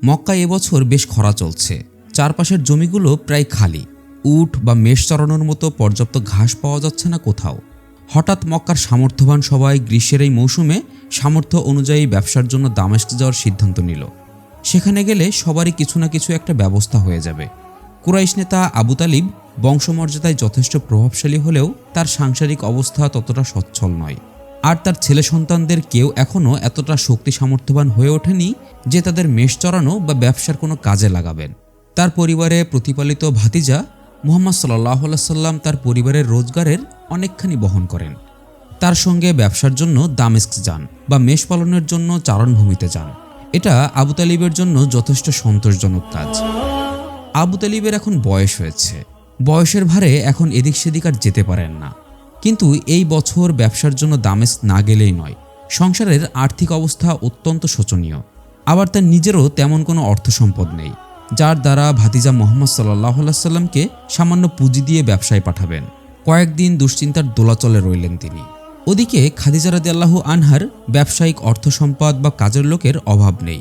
মক্কায় এবছর বেশ খরা চলছে। চারপাশের জমিগুলো প্রায় খালি। উট বা মেষ চড়ানোর মতো পর্যাপ্ত ঘাস পাওয়া যাচ্ছে না কোথাও। হঠাৎ মক্কার সামর্থ্যবান সবাই গ্রীষ্মের এই মৌসুমে সামর্থ্য অনুযায়ী ব্যবসার জন্য দামেস্ক যাওয়ার সিদ্ধান্ত নিল। সেখানে গেলে সবারই কিছু না কিছু একটা ব্যবস্থা হয়ে যাবে। কুরাইশ নেতা আবু তালিব বংশমর্যাদায় যথেষ্ট প্রভাবশালী হলেও তার সাংসারিক অবস্থা ততটা সচ্ছল নয়। আর তার ছেলে সন্তানদের কেউ এখনও এতটা শক্তি সামর্থ্যবান হয়ে ওঠেনি যে তাদের মেষ চড়ানো বা ব্যবসার কোনো কাজে লাগাবেন। তার পরিবারে প্রতিপালিত ভাতিজা মুহাম্মদ সাল্লাল্লাহু আলাইহি সাল্লাম তার পরিবারের রোজগারের অনেকখানি বহন করেন। তার সঙ্গে ব্যবসার জন্য দামেস্ক যান বা মেষ পালনের জন্য চারণভূমিতে যান। এটা আবু তালিবের জন্য যথেষ্ট সন্তোষজনক কাজ। আবু তালিবের এখন বয়স হয়েছে। বয়সের ভারে এখন এদিক সেদিক আর যেতে পারেন না। কিন্তু এই বছর ব্যবসার জন্য দামেস্ক না গেলেই নয়। সংসারের আর্থিক অবস্থা অত্যন্ত শোচনীয়। আবার তার নিজেরও তেমন কোনো অর্থ সম্পদ নেই, যার দ্বারা ভাতিজা মুহাম্মদ সাল্লাল্লাহু আলাইহি সাল্লামকে সামান্য পুঁজি দিয়ে ব্যবসায় পাঠাবেন। কয়েকদিন দুশ্চিন্তার দোলাচলে রইলেন তিনি। ওদিকে খাদিজা রাদিয়াল্লাহু আনহার ব্যবসায়িক অর্থ সম্পদ বা কাজের লোকের অভাব নেই।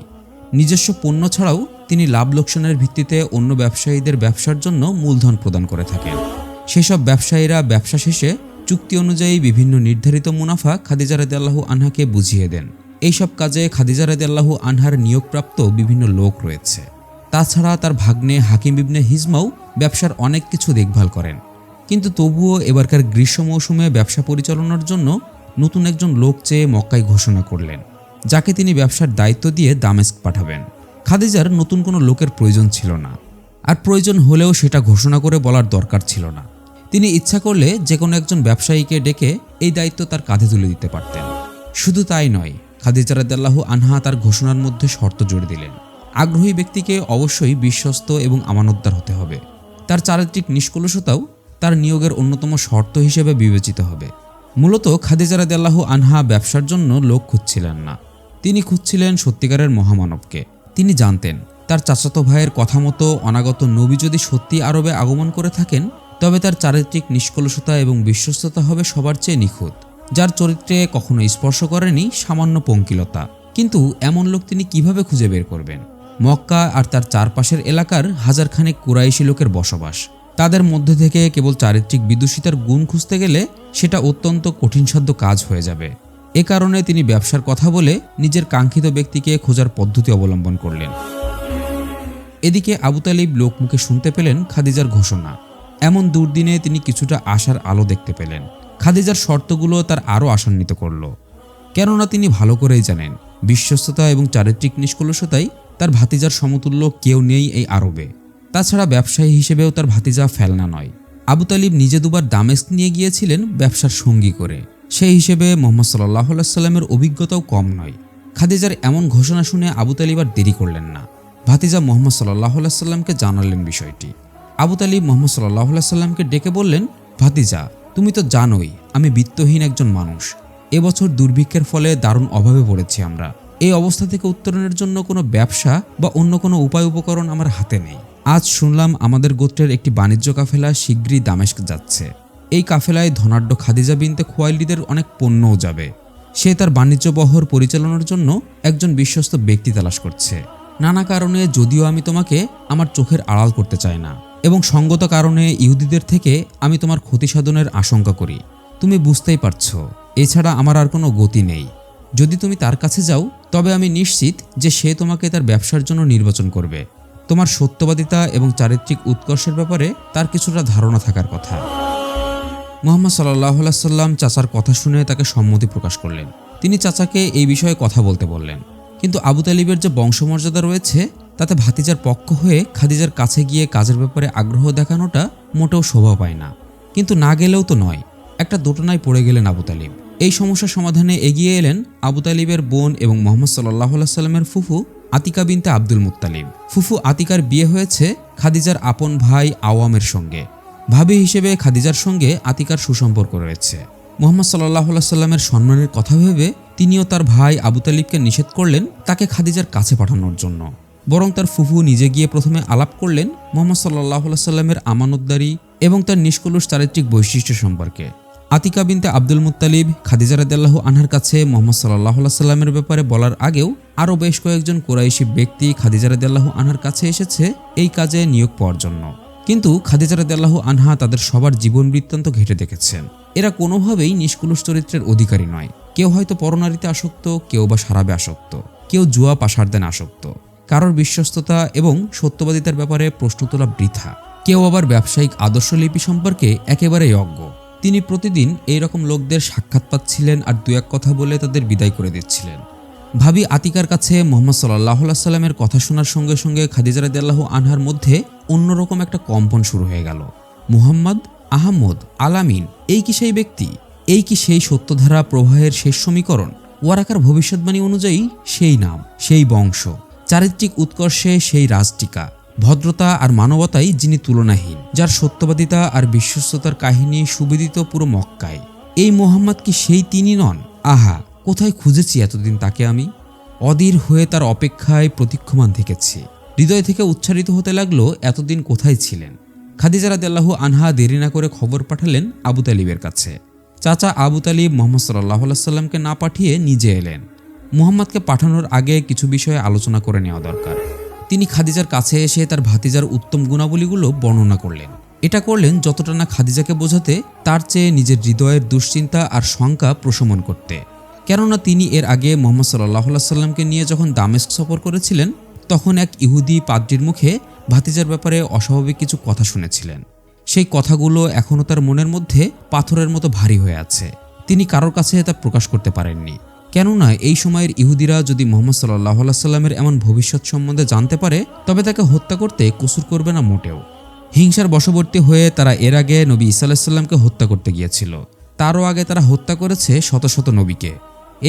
নিজস্ব পণ্য ছাড়াও তিনি লাভ লোকসানের ভিত্তিতে অন্য ব্যবসায়ীদের ব্যবসার জন্য মূলধন প্রদান করে থাকেন। সেসব ব্যবসায়ীরা ব্যবসা শেষে চুক্তি অনুযায়ী বিভিন্ন নির্ধারিত মুনাফা খাদিজা রাদিয়াল্লাহু আনহাকে বুঝিয়ে দেন। এইসব কাজে খাদিজা রাদিয়াল্লাহু আনহার নিয়োগপ্রাপ্ত বিভিন্ন লোক রয়েছে। তাছাড়া তার ভাগ্নে হাকিম ইবনে হিজমাও ব্যবসার অনেক কিছু দেখভাল করেন। কিন্তু তবুও এবারকার গ্রীষ্ম মৌসুমে ব্যবসা পরিচালনার জন্য নতুন একজন লোক চেয়ে মক্কায় ঘোষণা করলেন, যাকে তিনি ব্যবসার দায়িত্ব দিয়ে দামেস্ক পাঠাবেন। খাদিজার নতুন কোনো লোকের প্রয়োজন ছিল না, আর প্রয়োজন হলেও সেটা ঘোষণা করে বলার দরকার ছিল না। তিনি ইচ্ছা করলে যে কোনো একজন ব্যবসায়ীকে ডেকে এই দায়িত্ব তার কাঁধে তুলে দিতে পারতেন। শুধু তাই নয়, খাদিজা রাদিয়াল্লাহু আনহা তার ঘোষণার মধ্যে শর্ত জুড়ে দিলেন। আগ্রহী ব্যক্তিকে অবশ্যই বিশ্বস্ত এবং আমানতদার হতে হবে। তার চারিত্রিক নিষ্কলুষতাও তার নিয়োগের অন্যতম শর্ত হিসেবে বিবেচিত হবে। মূলত খাদিজা রাদিয়াল্লাহু আনহা ব্যবসার জন্য লোক খুঁজছিলেন না, তিনি খুঁজছিলেন সত্যিকারের মহামানবকে। তিনি জানতেন তার চাচাতো ভাইয়ের কথা মতো অনাগত নবী যদি সত্যি আরবে আগমন করে থাকেন, তবে তার চারিত্রিক নিষ্কলুষতা এবং বিশ্বস্ততা হবে সবার চেয়ে নিখুঁত, যার চরিত্রে কখনো স্পর্শ করেনি সামান্য পঙ্কিলতা। কিন্তু এমন লোক তিনি কিভাবে খুঁজে বের করবেন? মক্কা আর তার চারপাশের এলাকার হাজারখানেক কুরাইশি লোকের বসবাস। তাদের মধ্যে থেকে কেবল চারিত্রিক বিদূষিতার গুণ খুঁজতে গেলে সেটা অত্যন্ত কঠিনসাধ্য কাজ হয়ে যাবে। এ কারণে তিনি ব্যবসার কথা বলে নিজের কাঙ্ক্ষিত ব্যক্তিকে খোঁজার পদ্ধতি অবলম্বন করলেন। এদিকে আবু তালিব লোকমুখে শুনতে পেলেন খাদিজার ঘোষণা। এমন দুর্দিনে তিনি কিছুটা আশার আলো দেখতে পেলেন। খাদিজার শর্তগুলো তার আরও আশান্বিত করল, কেননা তিনি ভালো করেই জানেন বিশ্বস্ততা এবং চারিত্রিক নিষ্কলুষতাই তার ভাতিজার সমতুল্য কেউ নেই এই আরবে। তাছাড়া ব্যবসায়ী হিসেবেও তার ভাতিজা ফেলনা নয়। আবু তালিব নিজে দুবার দামেস্ক নিয়ে গিয়েছিলেন ব্যবসার সঙ্গী করে, সেই হিসেবে মুহাম্মদ সাল্লাল্লাহু আলাইহি সাল্লামের অভিজ্ঞতাও কম নয়। খাদিজার এমন ঘোষণা শুনে আবু তালিব আর দেরি করলেন না। ভাতিজা মুহাম্মদ সাল্লাল্লাহু আলাইহি সাল্লামকে জানালেন বিষয়টি। আবু তালিব মুহাম্মদ সাল্লাল্লাহু আলাইহি সাল্লামকে ডেকে বললেন, ভাতিজা, তুমি তো জানোই আমি বিত্তহীন একজন মানুষ। এবছর দুর্ভিক্ষের ফলে দারুণ অভাবে পড়েছি আমরা। এই অবস্থা থেকে উত্তরণের জন্য কোনো ব্যবসা বা অন্য কোনো উপায় উপকরণ আমার হাতে নেই। আজ শুনলাম আমাদের গোত্রের একটি বাণিজ্য কাফেলা শীঘ্রই দামেস্ক যাচ্ছে। এই কাফেলায় ধনাঢ্য খাদিজা বিনতে খুয়াইলিদের অনেক পণ্যও যাবে। সে তার বাণিজ্য বহর পরিচালনার জন্য একজন বিশ্বস্ত ব্যক্তি তালাশ করছে। নানা কারণে যদিও আমি তোমাকে আমার চোখের আড়াল করতে চাই না, এবং সঙ্গত কারণে ইহুদিদের থেকে আমি তোমার ক্ষতি সাধনের আশঙ্কা করি। তুমি বুঝতেই পারছো, এছাড়া আমার আর কোনো গতি নেই। যদি তুমি তার কাছে যাও, তবে আমি নিশ্চিত যে সে তোমাকে তার ব্যবসার জন্য নির্বাচন করবে। তোমার সত্যবাদিতা এবং চারিত্রিক উৎকর্ষের ব্যাপারে তার কিছুটা ধারণা থাকার কথা। মুহাম্মদ সাল্লাল্লাহু আলাইহি সাল্লাম চাচার কথা শুনে তাকে সম্মতি প্রকাশ করলেন। তিনি চাচাকে এই বিষয়ে কথা বলতে বললেন। কিন্তু আবু তালিবের যে বংশমর্যাদা রয়েছে, তাতে ভাতিজার পক্ষ হয়ে খাদিজার কাছে গিয়ে কাজের ব্যাপারে আগ্রহ দেখানোটা মোটেও শোভা পায় না। কিন্তু না গেলেও তো নয়, একটা দোটানায় পড়ে গেলেন আবু তালিব। এই সমস্যার সমাধানে এগিয়ে এলেন আবু তালিবের বোন এবং মুহাম্মদ সাল্লাল্লাহু আলাইহি সাল্লামের ফুফু আতিকা বিনতে আব্দুল মুত্তালিব। ফুফু আতিকার বিয়ে হয়েছে খাদিজার আপন ভাই আওয়ামের সঙ্গে। ভাবি হিসেবে খাদিজার সঙ্গে আতিকার সুসম্পর্ক রয়েছে। মুহাম্মদ সাল্লাল্লাহু আলাইহি সাল্লামের সম্মানের কথা ভেবে তিনিও তার ভাই আবু তালিবকে নিষেধ করলেন তাকে খাদিজার কাছে পাঠানোর জন্য। বরং তার ফুফু নিজে গিয়ে প্রথমে আলাপ করলেন মুহাম্মদ সাল্লাল্লাহু আলাইহি সাল্লামের আমানতদারি এবং তার নিষ্কলুষ চারিত্রিক বৈশিষ্ট্য সম্পর্কে। আতিকা বিনতে আব্দুল মুত্তালিব খাদিজা রাদিয়াল্লাহু আনহার কাছে মুহাম্মদ সাল্লাল্লাহু আলাইহি সাল্লামের ব্যাপারে বলার আগেও আরও বেশ কয়েকজন কুরাইশি ব্যক্তি খাদিজা রাদিয়াল্লাহু আনহার কাছে এসেছে এই কাজে নিয়োগ পাওয়ার জন্য। কিন্তু খাদিজা রাদিয়াল্লাহু আনহা তাদের সবার জীবন বৃত্তান্ত ঘেঁটে দেখেছেন। এরা কোনোভাবেই নিষ্কলুষ চরিত্রের অধিকারী নয়। কেউ হয়তো পরনারীতে আসক্ত, কেউ বা শরাবে আসক্ত, কেউ জুয়া পাশারদানে আসক্ত, কারোর বিশ্বস্ততা এবং সত্যবাদিতার ব্যাপারে প্রশ্ন তোলা বৃথা, কেউ আবার ব্যবসায়িক আদর্শলিপি সম্পর্কে একেবারেই অজ্ঞ। তিনি প্রতিদিন এই রকম লোকদের সাক্ষাৎ পাচ্ছিলেন আর দু এক কথা বলে তাদের বিদায় করে দিচ্ছিলেন। ভাবি আতিকার কাছে মুহাম্মদ সাল্লাল্লাহু আলাইহি সাল্লামের কথা শোনার সঙ্গে সঙ্গে খাদিজা রাদিয়াল্লাহু আনহার মধ্যে অন্যরকম একটা কম্পন শুরু হয়ে গেল। মুহাম্মদ, আহমদ, আলামিন, এই কি সেই ব্যক্তি? এই কি সেই সত্যধারা প্রবাহের শেষ সমীকরণ? ওয়ারাকার ভবিষ্যৎবাণী অনুযায়ী সেই নাম, সেই বংশ, চারিত্রিক উৎকর্ষে সেই রাজটিকা, ভদ্রতা আর মানবতায় যিনি তুলনাহীন, যার সত্যবাদিতা আর বিশ্বস্ততার কাহিনী সুবিদিত পুরো মক্কায়। এই মুহাম্মদ কি সেই তিনি নন? আহা, কোথায় খুঁজেছি এতদিন তাকে আমি? অধীর হয়ে তার অপেক্ষায় প্রতীক্ষমান থেকেছি। হৃদয় থেকে উচ্চারিত হতে লাগলো, এতদিন কোথায় ছিলেন? খাদিজা রাদিয়াল্লাহু আনহা দেরি না করে খবর পাঠালেন আবু তালিবের কাছে। চাচা আবু তালিব মুহাম্মদ সাল্লাল্লাহু আলাইহি সাল্লামকে না পাঠিয়ে নিজে এলেন। মুহাম্মদকে পাঠানোর আগে কিছু বিষয়ে আলোচনা করে নেওয়া দরকার। তিনি খাদিজার কাছে এসে তার ভাতিজার উত্তম গুণাবলীগুলো বর্ণনা করলেন। এটা করলেন যতটা না খাদিজাকে বোঝাতে, তার চেয়ে নিজের হৃদয়ের দুশ্চিন্তা আর শঙ্কা প্রশমন করতে। কেননা তিনি এর আগে মুহাম্মদ সাল্লাল্লাহু আলাইহি সাল্লামকে নিয়ে যখন দামেস্ক সফর করেছিলেন, তখন এক ইহুদি পাদ্রীর মুখে ভাতিজার ব্যাপারে অস্বাভাবিক কিছু কথা শুনেছিলেন। সেই কথাগুলো এখনও তার মনের মধ্যে পাথরের মতো ভারী হয়ে আছে। তিনি কারোর কাছে তা প্রকাশ করতে পারেননি। কেননা এই সময়ের ইহুদিরা যদি মুহাম্মদ সাল্লাল্লাহু আলাইহি সাল্লামের এমন ভবিষ্যৎ সম্বন্ধে জানতে পারে, তবে তাকে হত্যা করতে কসুর করবে না মোটেও। হিংসার বশবর্তী হয়ে তারা এর আগে নবী ঈসা আলাইহিস সালামকে হত্যা করতে গিয়েছিল। তারও আগে তারা হত্যা করেছে শত শত নবীকে।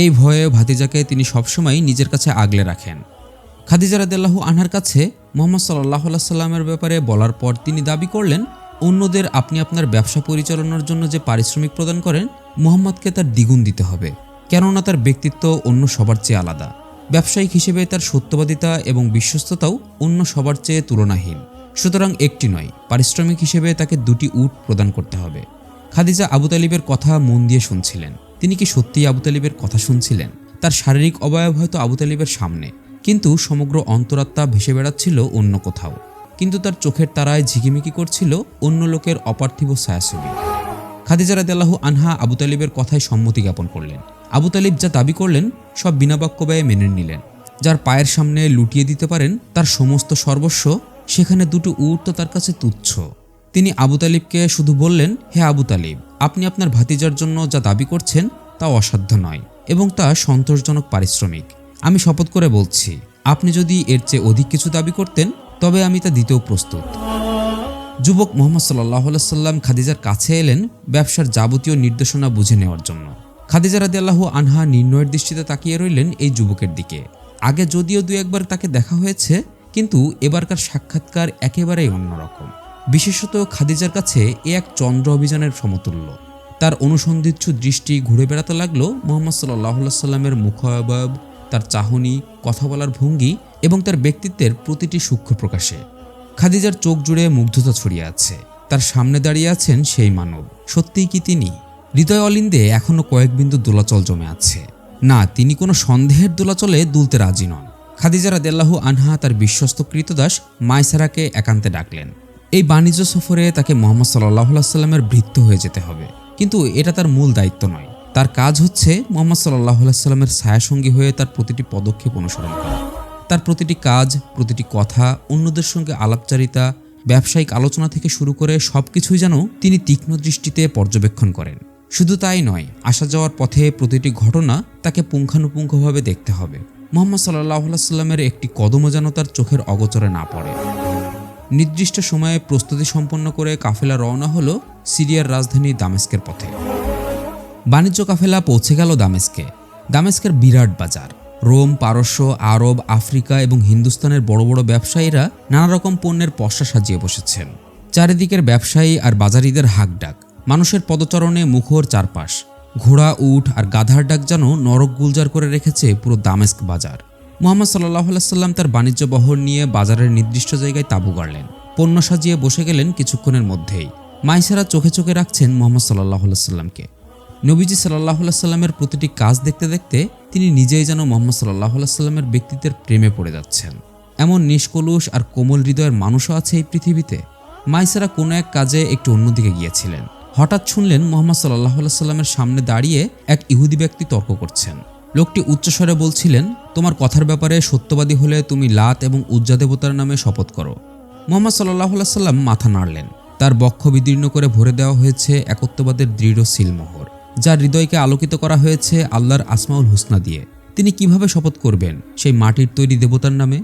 এই ভয়ে ভাতিজাকে তিনি সবসময় নিজের কাছে আগলে রাখেন। খাদিজা রাদিয়াল্লাহু আনহার কাছে মুহাম্মদ সাল্লাল্লাহু আলাইহি সাল্লামের ব্যাপারে বলার পর তিনি দাবি করলেন, অন্যদের আপনি আপনার ব্যবসা পরিচালনার জন্য যে পারিশ্রমিক প্রদান করেন, মুহাম্মদকে তার দ্বিগুণ দিতে হবে। কেননা তার ব্যক্তিত্ব অন্য সবার চেয়ে আলাদা। ব্যবসায়িক হিসেবে তার সত্যবাদিতা এবং বিশ্বস্ততাও অন্য সবার চেয়ে তুলনাহীন। সুতরাং একটি নয়, পারিশ্রমিক হিসেবে তাকে 2টি উট প্রদান করতে হবে। খাদিজা আবু তালিবের কথা মন দিয়ে শুনছিলেন। তিনি কি সত্যিই আবু তালিবের কথা শুনছিলেন? তার শারীরিক অবয়ব হয়তো আবু তালিবের সামনে, কিন্তু সমগ্র অন্তরাত্মা ভেসে বেড়াচ্ছিল অন্য কোথাও। কিন্তু তার চোখের তারায় ঝিকিমিকি করছিল অন্য লোকের অপার্থিব ছায়াছবি। খাদিজা রাদিয়াল্লাহু আনহা আবু তালিবের কথায় সম্মতি জ্ঞাপন করলেন। আবু তালিব যা দাবি করলেন সব বিনা বাক্য ব্যয়ে মেনে নিলেন। যার পায়ের সামনে লুটিয়ে দিতে পারেন তার সমস্ত সর্বস্ব, সেখানে 2টি উট তো তার কাছে তুচ্ছ। তিনি আবু তালিবকে শুধু বললেন, হে আবু তালিব, আপনি আপনার ভাতিজার জন্য যা দাবি করছেন তা অসাধ্য নয় এবং তা সন্তোষজনক পারিশ্রমিক। আমি শপথ করে বলছি, আপনি যদি এর চেয়ে অধিক কিছু দাবি করতেন, তবে আমি তা দিতেও প্রস্তুত। যুবক মুহাম্মদ সাল্লাল্লাহু আলাইহি সাল্লাম খাদিজার কাছে এলেন ব্যবসার যাবতীয় নির্দেশনা বুঝে নেওয়ার জন্য। খাদিজা রাদিয়াল্লাহু আনহা নির্ণয়ের দৃষ্টিতে তাকিয়ে রইলেন এই যুবকের দিকে। আগে যদিও 2-1বার তাকে দেখা হয়েছে, কিন্তু এবারকার সাক্ষাৎকার একেবারেই অন্যরকম। বিশেষত খাদিজার কাছে এ এক চন্দ্র অভিযানের সমতুল্য। তার অনুসন্ধিৎসু দৃষ্টি ঘুরে বেড়াতে লাগলো মুহাম্মদ সাল্লাল্লাহু আলাইহি সাল্লামের মুখাবয়ব, তার চাহনি, কথা বলার ভঙ্গি এবং তার ব্যক্তিত্বের প্রতিটি সূক্ষ্ম প্রকাশে। খাদিজার চোখ জুড়ে মুগ্ধতা ছড়িয়ে আছে। তার সামনে দাঁড়িয়ে আছেন সেই মানব। সত্যিই কি তিনি? হৃদয় অলিন্দে এখনো কয়েক বিন্দু দোলাচল জমে আছে। না, তিনি কোনো সন্দেহের দোলাচলে দুলতে রাজি নন। খাদিজা রাদিয়াল্লাহু আনহা তার বিশ্বস্ত কৃতদাস মায়সারাকে একান্তে ডাকলেন। এই বাণিজ্য সফরে তাকে মুহাম্মদ সাল্লাল্লাহু আলাইহি সাল্লামের ভৃত্য হয়ে যেতে হবে, কিন্তু এটা তার মূল দায়িত্ব নয়। তার কাজ হচ্ছে মুহাম্মদ সাল্লাল্লাহু আলাইহি সাল্লামের ছায়াসঙ্গী হয়ে তার প্রতিটি পদক্ষেপ অনুসরণ করা। তার প্রতিটি কাজ, প্রতিটি কথা, অন্যদের সঙ্গে আলাপচারিতা, ব্যবসায়িক আলোচনা থেকে শুরু করে সবকিছুই যেন তিনি তীক্ষ্ণ দৃষ্টিতে পর্যবেক্ষণ করেন। শুধু তাই নয়, আসা যাওয়ার পথে প্রতিটি ঘটনা তাকে পুঙ্খানুপুঙ্খভাবে দেখতে হবে। মুহাম্মদ সাল্লাল্লাহু আলাইহি সাল্লামের একটি কদমও যেন তার চোখের অগোচরে না পড়ে। নির্দিষ্ট সময়ে প্রস্তুতি সম্পন্ন করে কাফেলা রওনা হলো সিরিয়ার রাজধানী দামেস্কের পথে। বাণিজ্য কাফেলা পৌঁছে গেল দামেস্কে। দামেস্কের বিরাট বাজার। রোম, পারস্য, আরব, আফ্রিকা এবং হিন্দুস্তানের বড় বড় ব্যবসায়ীরা নানা রকম পণ্যের পসরা সাজিয়ে বসেছেন। চারিদিকের ব্যবসায়ী আর বাজারিদের হাঁকডাক, মানুষের পদচারণে মুখর চারপাশ। ঘোড়া, উট আর গাধার ডাক যেন নরক গুলজার করে রেখেছে পুরো দামেস্ক বাজার। মুহাম্মদ সাল্লাল্লাহু আলাইহি সাল্লাম তার বাণিজ্য বহর নিয়ে বাজারের নির্দিষ্ট জায়গায় তাঁবু গাড়লেন। পণ্য সাজিয়ে বসে গেলেন কিছুক্ষণের মধ্যেই। মাইসারা চোখে চোখে রাখছেন মুহাম্মদ সাল্লাল্লাহু আলাইহি সাল্লামকে। নবীজি সাল্লাল্লাহু আলাইহি সাল্লামের প্রতিটি কাজ দেখতে দেখতে তিনি নিজেই যেন মুহাম্মদ সাল্লাল্লাহু আলাইহি সাল্লামের ব্যক্তিত্বের প্রেমে পড়ে যাচ্ছেন। এমন নিষ্কলুষ আর কোমল হৃদয়ের মানুষও আছে এই পৃথিবীতে। মাইসারা কোনো এক কাজে একটু অন্যদিকে গিয়েছিলেন। হঠাৎ শুনলেন মুহাম্মদ সাল্লাল্লাহু আলাইহি সাল্লামের সামনে দাঁড়িয়ে এক ইহুদি ব্যক্তি তর্ক করছেন। লোকটি উচ্চস্বরে বলছিলেন, তোমার কথার ব্যাপারে সত্যবাদী হলে তুমি লাত এবং উজ্জা দেবতার নামে শপথ করো। মুহাম্মদ সাল্লাল্লাহু আলাইহি সাল্লাম মাথা নাড়লেন। তার বক্ষ বিদীর্ণ করে ভরে দেওয়া হয়েছে একত্ববাদের দৃঢ় সিলমোহর, যার হৃদয়কে আলোকিত করা হয়েছে আল্লাহর আসমাউল হুসনা দিয়ে। তিনি কিভাবে শপথ করবেন সেই মাটির তৈরি দেবতার নামে?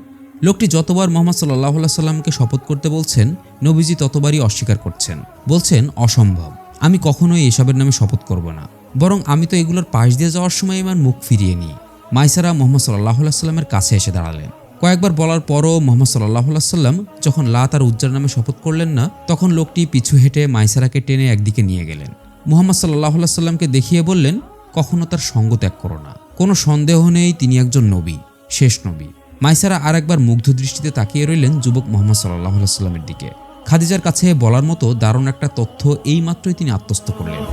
লোকটি যতবার মুহাম্মদ সাল্লাল্লাহু আলাইহি সাল্লামকে শপথ করতে বলছেন, নবীজি ততবারই অস্বীকার করছেন। বলছেন, অসম্ভব, আমি কখনোই এসবের নামে শপথ করব না, বরং আমি তো এগুলোর পাশ দিয়ে যাওয়ার সময় আমার মুখ ফিরিয়ে নিই। মাইসারা মুহাম্মদ সাল্লাল্লাহু আলাইহি সাল্লামের কাছে এসে দাঁড়ালেন। কয়েকবার বলার পরও মুহাম্মদ সাল্লাল্লাহু আলাইহি সাল্লাম যখন লাত আর উজ্জার নামে শপথ করলেন না, তখন লোকটি পিছু হেঁটে মাইসারাকে টেনে একদিকে নিয়ে গেলেন। মুহাম্মদ সাল্লাল্লাহু আলাইহি সাল্লামকে দেখিয়ে বললেন, কখনো তার সঙ্গ ত্যাগ করো না। কোনো সন্দেহ নেই তিনি একজন নবী, শেষ নবী। মাইসারা আর একবার মুগ্ধ দৃষ্টিতে তাকিয়ে রইলেন যুবক মুহাম্মদ সাল্লাল্লাহু আলাইহি সাল্লামের দিকে। খাদিজার কাছে বলার মতো দারুণ একটা তথ্য এইমাত্রই তিনি আত্মস্থ করলেন।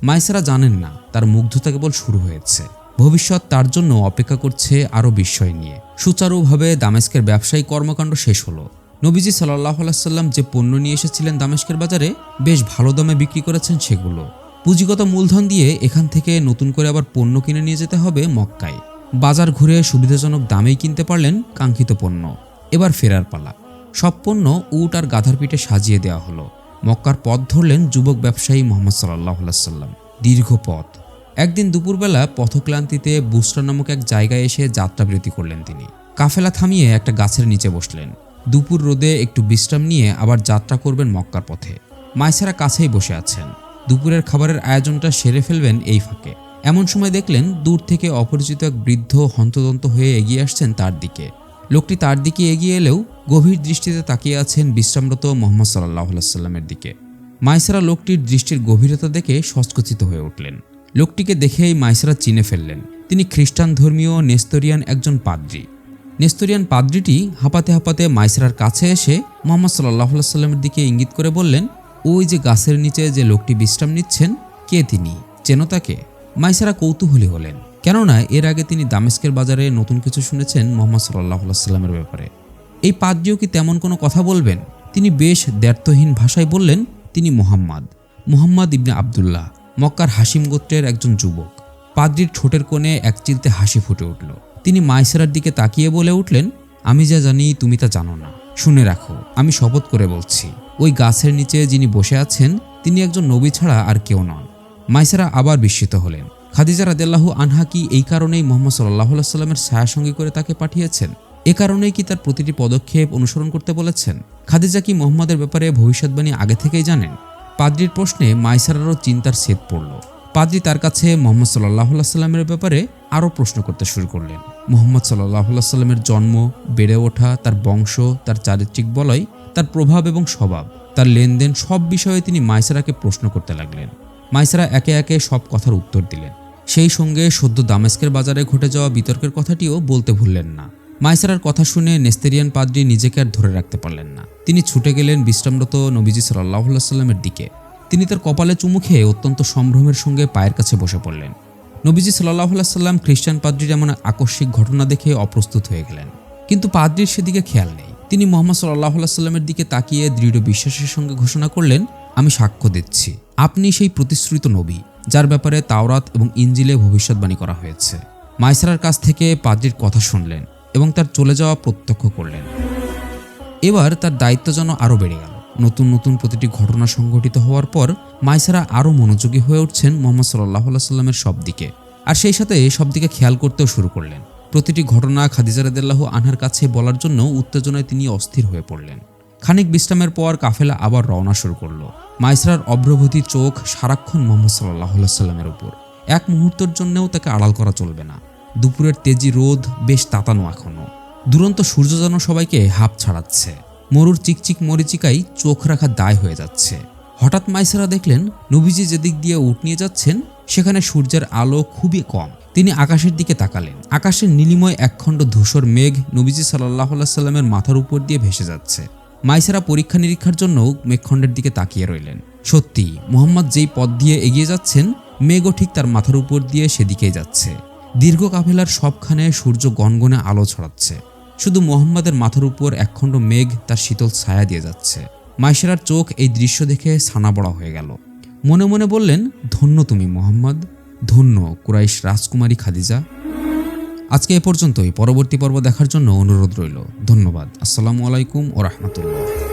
মাইসারা জানেন না তার মুগ্ধতা কেবল শুরু হয়েছে। ভবিষ্যৎ তার জন্য অপেক্ষা করছে আরও বিস্ময় নিয়ে। সুচারুভাবে দামেস্কের ব্যবসায়িক কর্মকাণ্ড শেষ হলো। নবীজি সাল্লাল্লাহু আলাইহি সাল্লাম যে পণ্য নিয়ে এসেছিলেন দামেস্কের বাজারে, বেশ ভালো দামে বিক্রি করেছেন সেগুলো। পুঁজিগত মূলধন দিয়ে এখান থেকে নতুন করে আবার পণ্য কিনে নিয়ে যেতে হবে মক্কায়। বাজার ঘুরে সুবিধাজনক দামেই কিনতে পারলেন কাঙ্ক্ষিত পণ্য। এবার ফেরার পালা। সব পণ্য উট আর গাধার পিঠে সাজিয়ে দেওয়া হলো। মক্কার পথ ধরলেন যুবক ব্যবসায়ী মুহাম্মদ সাল্লাল্লাহু আলাইহি সাল্লাম। দীর্ঘ পথ। একদিন দুপুরবেলা পথক্লান্তিতে বুসরা নামক এক জায়গায় এসে যাত্রাবিরতি করলেন তিনি। কাফেলা থামিয়ে একটা গাছের নিচে বসলেন। দুপুর রোদে একটু বিশ্রাম নিয়ে আবার যাত্রা করবেন মক্কার পথে। মাইসারা কাছেই বসে আছেন। দুপুরের খাবারের আয়োজনটা সেরে ফেলবেন এই ফাঁকে। এমন সময় দেখলেন দূর থেকে অপরিচিত এক বৃদ্ধ হন্তদন্ত হয়ে এগিয়ে আসছেন তার দিকে। লোকটি তার দিকে এগিয়ে এলেও গভীর দৃষ্টিতে তাকিয়ে আছেন বিশ্রামরত মুহাম্মদ সাল্লাল্লাহু আলাইহি সাল্লামের দিকে। মাইসারা লোকটির দৃষ্টির গভীরতা দেখে সংকুচিত হয়ে উঠলেন। লোকটিকে দেখেই মাইসারা চিনে ফেললেন তিনি খ্রিস্টান ধর্মীয় নেস্তরিয়ান একজন পাদ্রী। নেস্তরিয়ান পাদ্রীটি হাঁপাতে হাঁপাতে মাইসারার কাছে এসে মুহাম্মদ সাল্লাল্লাহু আলাইহি সাল্লামের দিকে ইঙ্গিত করে বললেন, ওই যে গাছের নিচে যে লোকটি বিশ্রাম নিচ্ছেন, কে তিনি? চেনো তাকে? মাইসারা কৌতূহলী হলেন, কেননা এর আগে তিনি দামেস্কের বাজারে নতুন কিছু শুনেছেন মুহাম্মদ সাল্লাল্লাহু আলাইহি সাল্লামের ব্যাপারে। এই পাদ্রীও কি তেমন কোনো কথা বলবেন? তিনি বেশ দ্ব্যর্থহীন ভাষায় বললেন, তিনি মুহাম্মদ ইবনে আবদুল্লাহ, মক্কার হাসিম গোত্রের একজন যুবক। পাদ্রীর ঠোঁটের কোণে এক চিলতে হাসি ফুটে উঠল। তিনি মাইসারার দিকে তাকিয়ে বলে উঠলেন, আমি যা জানি তুমি তা জানো না। শুনে রাখো, আমি শপথ করে বলছি, ওই গাছের নিচে যিনি বসে আছেন তিনি একজন নবী ছাড়া আর কেউ নন। মাইসারা আবার বিস্মিত হলেন। খাদিজা রাদিয়াল্লাহু আনহা কি এই কারণেই মুহাম্মদ সাল্লাল্লাহু আলাইহি সাল্লামের ছায়াসঙ্গী করে তাকে পাঠিয়েছেন? এ কারণেই কি তার প্রতিটি পদক্ষেপ অনুসরণ করতে বলেছেন? খাদিজা কি মুহাম্মদের ব্যাপারে ভবিষ্যৎবাণী আগে থেকেই জানেন? পাদ্রীর প্রশ্নে মাইসারারও চিন্তার ছেদ পড়ল। পাদ্রী তার কাছে মুহাম্মদ সাল্লাল্লাহু আলাইহি সাল্লামের ব্যাপারে আরও প্রশ্ন করতে শুরু করলেন। মুহাম্মদ সাল্লাল্লাহু আলাইহি সাল্লামের জন্ম, বেড়ে ওঠা, তার বংশ, তার চারিত্রিক বলয়, তার প্রভাব এবং স্বভাব, তার লেনদেন, সব বিষয়ে তিনি মাইসারাকে প্রশ্ন করতে লাগলেন। মাইসারা একে একে সব কথার উত্তর দিলেন। সেই সঙ্গে সদ্য দামেস্কের বাজারে ঘটে যাওয়া বিতর্কের কথাটিও বলতে ভুললেন না। মাইসারার কথা শুনে নেস্তেরিয়ান পাদ্রী নিজেকে আর ধরে রাখতে পারলেন না। তিনি ছুটে গেলেন বিশ্রামরত নবীজি সাল্লাল্লাহু আলাইহি সাল্লামের দিকে। তিনি তার কপালে চুমু খেয়ে অত্যন্ত সম্ভ্রমের সঙ্গে পায়ের কাছে বসে পড়লেন। নবীজি সাল্লাল্লাহু আলাইহি সাল্লাম খ্রিস্টান পাদ্রীর এমন আকস্মিক ঘটনা দেখে অপ্রস্তুত হয়ে গেলেন। কিন্তু পাদ্রীর সেদিকে খেয়াল নেই। তিনি মুহাম্মদ সাল্লাল্লাহু আলাইহি সাল্লামের দিকে তাকিয়ে দৃঢ় বিশ্বাসের সঙ্গে ঘোষণা করলেন, আমি সাক্ষ্য দিচ্ছি আপনি সেই প্রতিশ্রুত নবী যার ব্যাপারে তাওরাত এবং ইনজিলে ভবিষ্যৎবাণী করা হয়েছে। মাইসারার কাছ থেকে পাদ্রীর কথা শুনলেন এবং তার চলে যাওয়া প্রত্যক্ষ করলেন। এবার তার দায়িত্ব যেন আরও বেড়ে গেল। নতুন নতুন প্রতিটি ঘটনা সংঘটিত হওয়ার পর মাইসারা আরও মনোযোগী হয়ে উঠছেন মুহাম্মদ সাল্লাল্লাহু আলাইহি সাল্লামের সব দিকে, আর সেই সাথে সব দিকে খেয়াল করতেও শুরু করলেন। প্রতিটি ঘটনা খাদিজা রাদিয়াল্লাহু আনহার কাছে বলার জন্য উত্তেজনায় তিনি অস্থির হয়ে পড়লেন। খানিক বিশ্রামের পর কাফেলা আবার রওনা শুরু করলো। মাইসারার অগ্রবর্তী চোখ সারাক্ষণ মুহাম্মদ সাল্লাল্লাহু আলাইহি সাল্লামের উপর। এক মুহূর্তের জন্যও তাকে আড়াল করা চলবে না। দুপুরের তেজি রোদ বেশ তাতানো এখনো। দুরন্ত সূর্য যেন সবাইকে হাঁপ ছাড়াচ্ছে। মরুর চিকচিক মরিচিকায় চোখ রাখা দায় হয়ে যাচ্ছে। হঠাৎ মাইসারা দেখলেন নবীজি যেদিক দিয়ে উট নিয়ে যাচ্ছেন সেখানে সূর্যের আলো খুবই কম। তিনি আকাশের দিকে তাকালেন। আকাশের নীলিময় একখণ্ড ধূসর মেঘ নবীজি সাল্লাল্লাহু আলাইহি সাল্লামের মাথার উপর দিয়ে ভেসে যাচ্ছে। মাইসারা পরীক্ষা নিরীক্ষার জন্য মেঘখণ্ডের দিকে তাকিয়ে রইলেন। সত্যি মুহাম্মদ যেই পথ দিয়ে এগিয়ে যাচ্ছেন মেঘও ঠিক তার মাথার উপর দিয়ে সেদিকেই যাচ্ছে। দীর্ঘ কাফেলার সবখানে সূর্য গনগনে আলো ছড়াচ্ছে, শুধু মোহাম্মদের মাথার উপর একখণ্ড মেঘ তার শীতল ছায়া দিয়ে যাচ্ছে। মাইশারার চোখ এই দৃশ্য দেখে ছানা বড়া হয়ে গেল। মনে মনে বললেন, ধন্য তুমি মোহাম্মদ, ধন্য কুরাইশ রাজকুমারী খাদিজা। আজকে এ পর্যন্তই। পরবর্তী পর্ব দেখার জন্য অনুরোধ রইল। ধন্যবাদ। আসসালামু আলাইকুম ওয়া রাহমাতুল্লাহ।